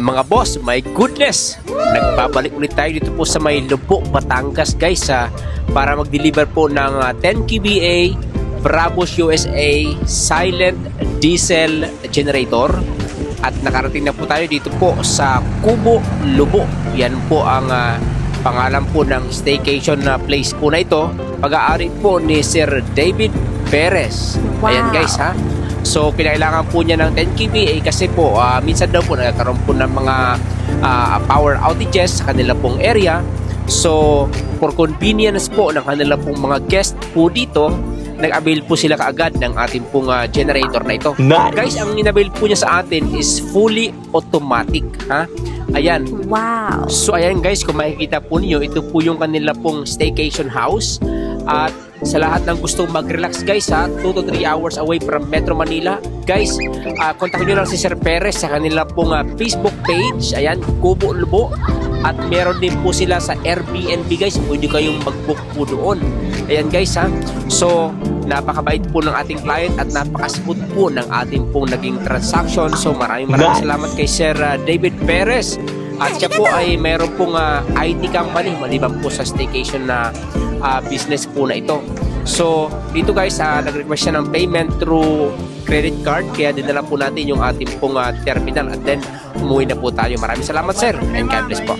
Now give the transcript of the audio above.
Mga boss, my goodness! Nagbabalik ulit tayo dito po sa may Lubo, Batangas guys para mag-deliver po ng 10 kVA Brabus USA silent diesel generator. At nakarating na po tayo dito po sa Kubo, Lubo. Yan po ang pangalan po ng staycation na place po na ito. Pag-aari po ni Sir David Perez. Wow. Ayan guys So, kinailangan po niya ng 10 kVA kasi po minsan daw po nagkakaroon po ng mga power outages sa kanila pong area. So, for convenience po ng kanila pong mga guest po dito, nag-avail po sila kaagad ng ating pong generator na ito. Nice. Guys, ang in-avail po niya sa atin is fully automatic. Ayan. Wow. So, ayan guys, kung makikita po niyo, ito po yung kanila pong staycation house. At sa lahat ng gustong mag-relax guys 2 to 3 hours away from Metro Manila, guys, kontakin nyo lang si Sir Perez sa kanila pong Facebook page. Ayan, Kubo Lubo. At meron din po sila sa Airbnb guys, pwede kayong mag-book po doon. Ayan guys So, napakabait po ng ating client at napaka-smooth po ng ating pong naging transaction. So, maraming salamat kay Sir David Perez. At siya po ay meron pong IT company maliban po sa staycation na business po na ito. So, dito guys, nag-request siya ng payment through credit card. Kaya dinala po natin yung ating pong terminal. At then, umuwi na po tayo. Maraming salamat sir. And God bless po.